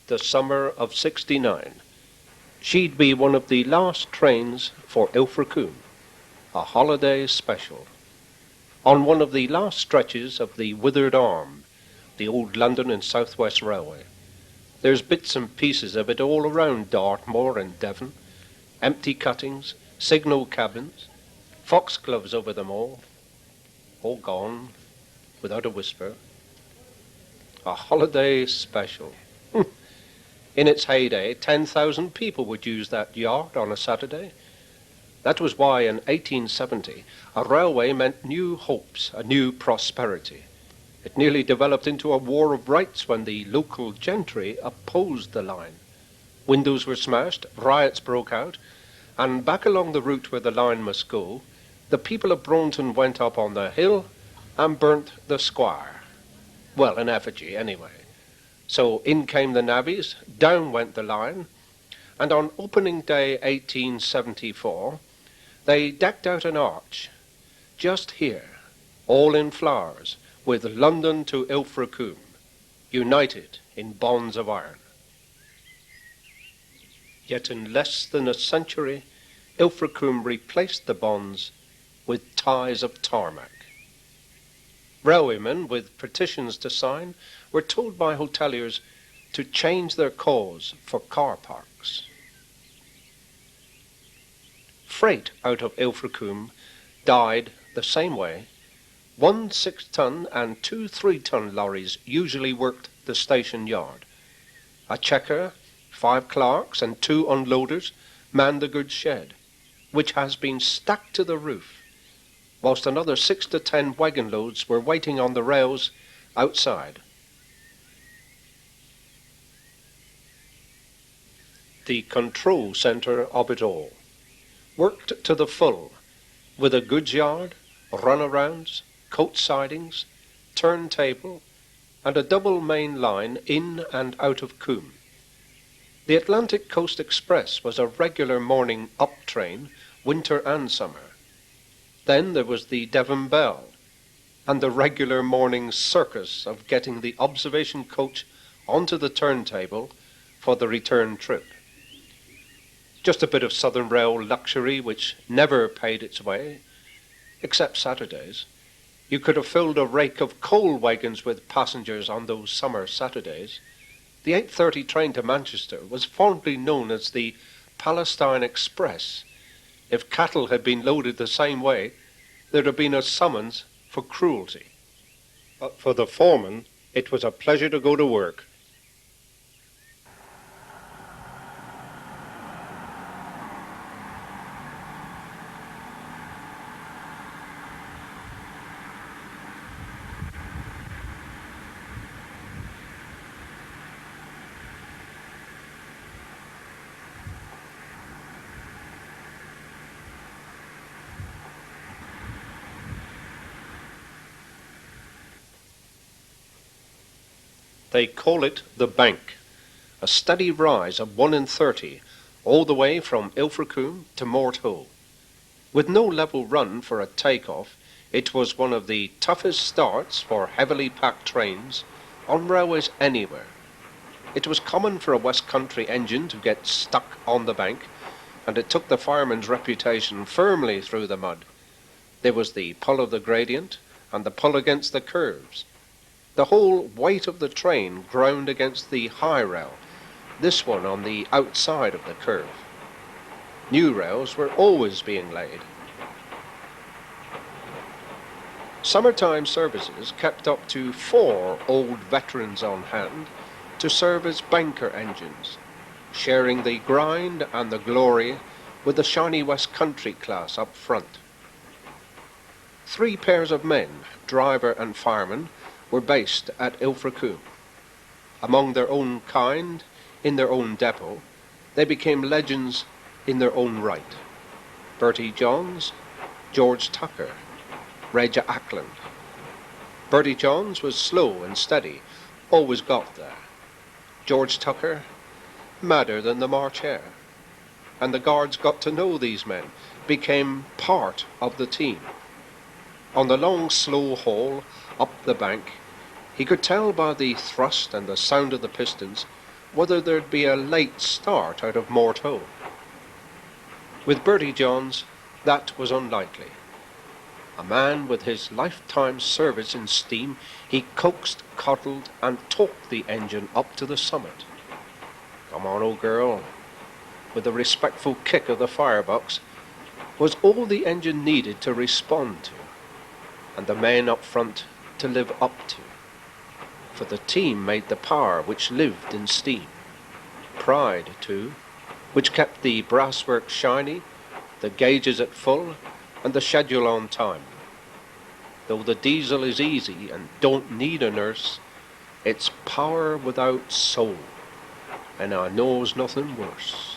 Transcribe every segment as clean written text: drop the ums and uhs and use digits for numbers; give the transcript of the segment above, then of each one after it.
the summer of '69. She'd be one of the last trains for Ilfracombe, a holiday special. On one of the last stretches of the withered arm, the old London and South West Railway. There's bits and pieces of it all around Dartmoor and Devon, empty cuttings, signal cabins, foxgloves over them all gone, without a whisper. A holiday special. In its heyday, 10,000 people would use that yard on a Saturday. That was why in 1870 a railway meant new hopes, a new prosperity. It nearly developed into a war of rights when the local gentry opposed the line. Windows were smashed, riots broke out, and back along the route where the line must go, the people of Braunton went up on the hill and burnt the squire. Well, in effigy, anyway. So in came the navvies, down went the line, and on opening day 1874, they decked out an arch, just here, all in flowers, with London to Ilfracombe, united in bonds of iron. Yet in less than a century, Ilfracombe replaced the bonds with ties of tarmac. Railwaymen with petitions to sign were told by hoteliers to change their cause for car parks. Freight out of Ilfracombe died the same way. 1 6-ton and 2 3-ton lorries usually worked the station yard. A checker, 5 clerks and 2 unloaders manned the goods shed, which has been stacked to the roof, whilst another 6 to 10 wagon loads were waiting on the rails outside. The control centre of it all worked to the full, with a goods yard, runarounds, coach sidings, turntable, and a double main line in and out of Combe. The Atlantic Coast Express was a regular morning up train, winter and summer. Then there was the Devon Bell, and the regular morning circus of getting the observation coach onto the turntable for the return trip. Just a bit of Southern Rail luxury which never paid its way, except Saturdays. You could have filled a rake of coal wagons with passengers on those summer Saturdays. The 8:30 train to Manchester was fondly known as the Palestine Express. If cattle had been loaded the same way, there'd have been a summons for cruelty. But for the foreman, it was a pleasure to go to work. They call it the bank, a steady rise of 1 in 30, all the way from Ilfracombe to Morthoe. With no level run for a take-off, it was one of the toughest starts for heavily packed trains on railways anywhere. It was common for a West Country engine to get stuck on the bank, and it took the fireman's reputation firmly through the mud. There was the pull of the gradient and the pull against the curves. The whole weight of the train ground against the high rail, this one on the outside of the curve. New rails were always being laid. Summertime services kept up to 4 old veterans on hand to serve as banker engines, sharing the grind and the glory with the shiny West Country class up front. 3 pairs of men, driver and fireman, were based at Ilfracombe. Among their own kind, in their own depot, they became legends in their own right. Bertie Johns, George Tucker, Rega Ackland. Bertie Johns was slow and steady, always got there. George Tucker, madder than the March hare. And the guards got to know these men, became part of the team. On the long, slow haul up the bank, he could tell by the thrust and the sound of the pistons whether there'd be a late start out of Morto. With Bertie Johns, that was unlikely. A man with his lifetime service in steam, he coaxed, coddled, and talked the engine up to the summit. "Come on, old girl," with a respectful kick of the firebox, was all the engine needed to respond to, and the men up front to live up to. For the team made the power which lived in steam. Pride, too, which kept the brasswork shiny, the gauges at full, and the schedule on time. Though the diesel is easy and don't need a nurse, it's power without soul, and I knows nothing worse.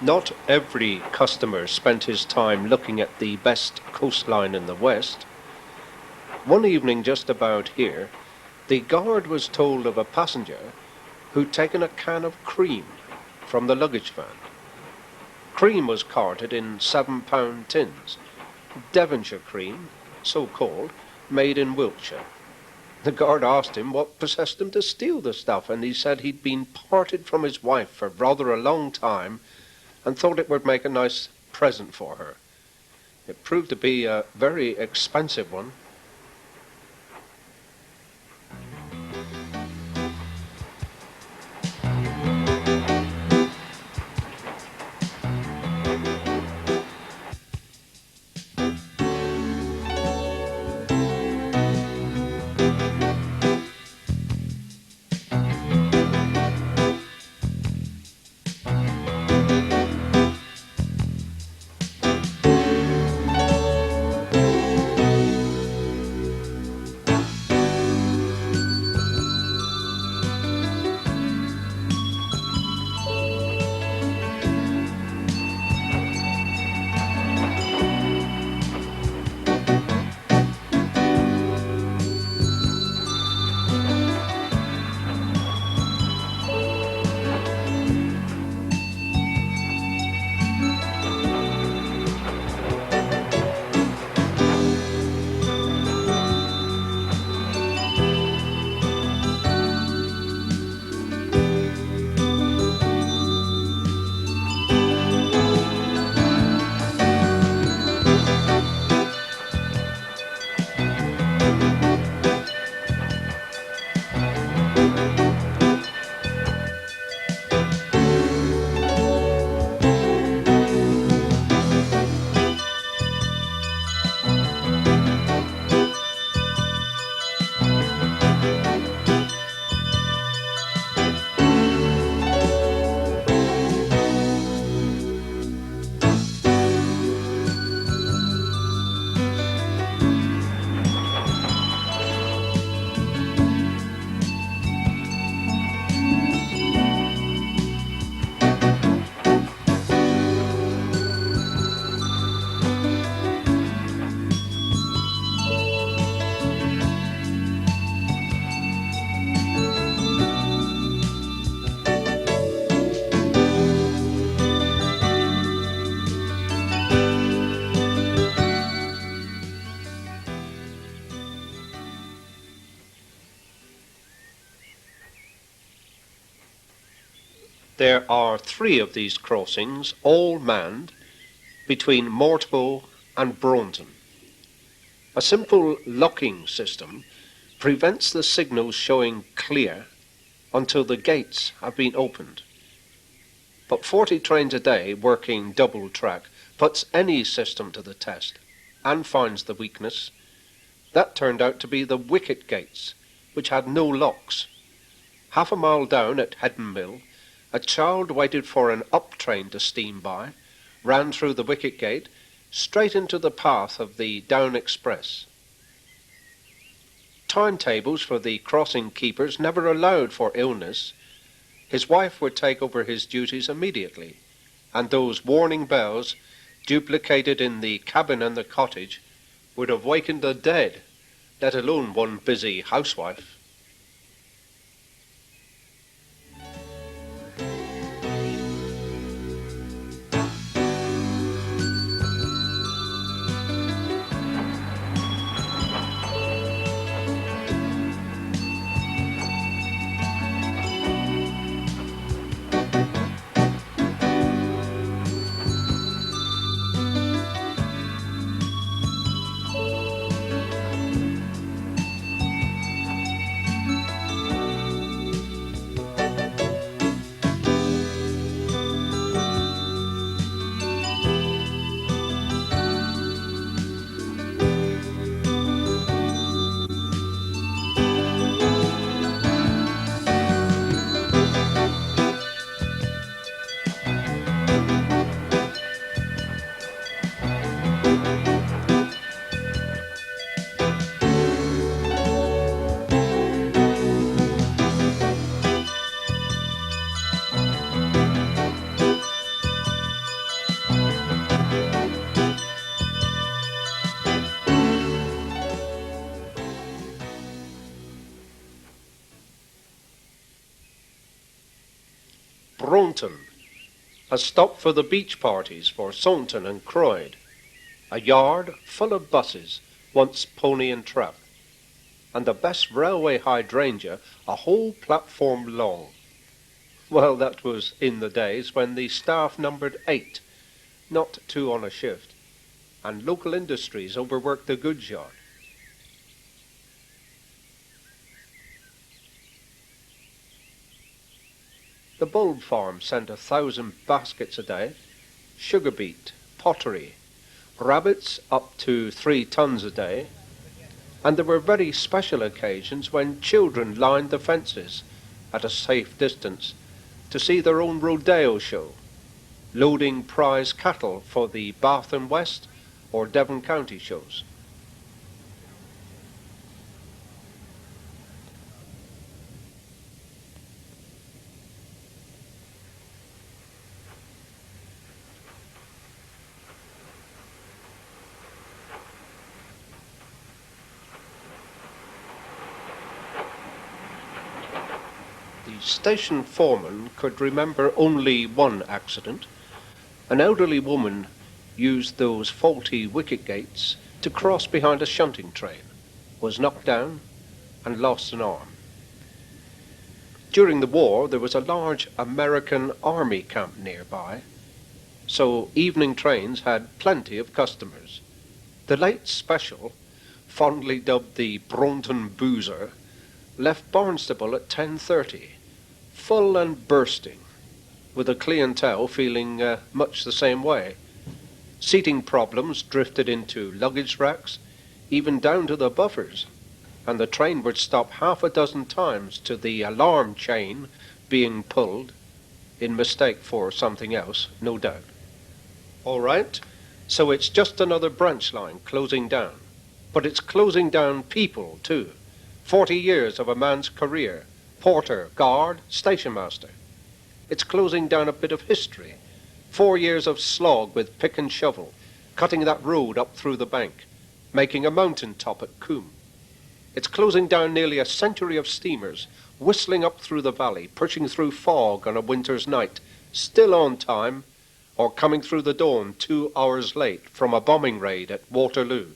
Not every customer spent his time looking at the best coastline in the west. One evening just about here, the guard was told of a passenger who'd taken a can of cream from the luggage van. Cream was carted in 7-pound tins, Devonshire cream, so called, made in Wiltshire. The guard asked him what possessed him to steal the stuff, and he said he'd been parted from his wife for rather a long time and thought it would make a nice present for her. It proved to be a very expensive one. There are 3 of these crossings, all manned, between Morto and Braunton. A simple locking system prevents the signals showing clear until the gates have been opened. But 40 trains a day working double track puts any system to the test and finds the weakness. That turned out to be the wicket gates, which had no locks. Half a mile down at Headon Mill, a child waited for an up train to steam by, ran through the wicket gate, straight into the path of the Down Express. Timetables for the crossing keepers never allowed for illness. His wife would take over his duties immediately, and those warning bells, duplicated in the cabin and the cottage, would have wakened the dead, let alone one busy housewife. Broughton, a stop for the beach parties for Saunton and Croyd, a yard full of buses, once pony and trap, and the best railway hydrangea a whole platform long. Well, that was in the days when the staff numbered 8, not 2 on a shift, and local industries overworked the goods yard. The bulb farm sent 1,000 baskets a day, sugar beet, pottery, rabbits up to 3 tons a day, and there were very special occasions when children lined the fences at a safe distance to see their own rodeo show, loading prize cattle for the Bath and West or Devon County shows. The station foreman could remember only one accident. An elderly woman used those faulty wicket gates to cross behind a shunting train, was knocked down and lost an arm. During the war, there was a large American army camp nearby, so evening trains had plenty of customers. The late special, fondly dubbed the Broughton Boozer, left Barnstaple at 10:30, full and bursting, with the clientele feeling much the same way. Seating problems drifted into luggage racks, even down to the buffers, and the train would stop half a dozen times to the alarm chain being pulled, in mistake for something else, no doubt. All right, so it's just another branch line closing down, but it's closing down people too. 40 years of a man's career, porter, guard, station master. It's closing down a bit of history. 4 years of slog with pick and shovel, cutting that road up through the bank, making a mountain top at Coombe. It's closing down nearly a century of steamers, whistling up through the valley, pushing through fog on a winter's night, still on time, or coming through the dawn 2 hours late from a bombing raid at Waterloo.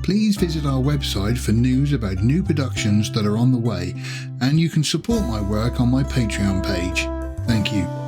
Please visit our website for news about new productions that are on the way, and you can support my work on my Patreon page. Thank you.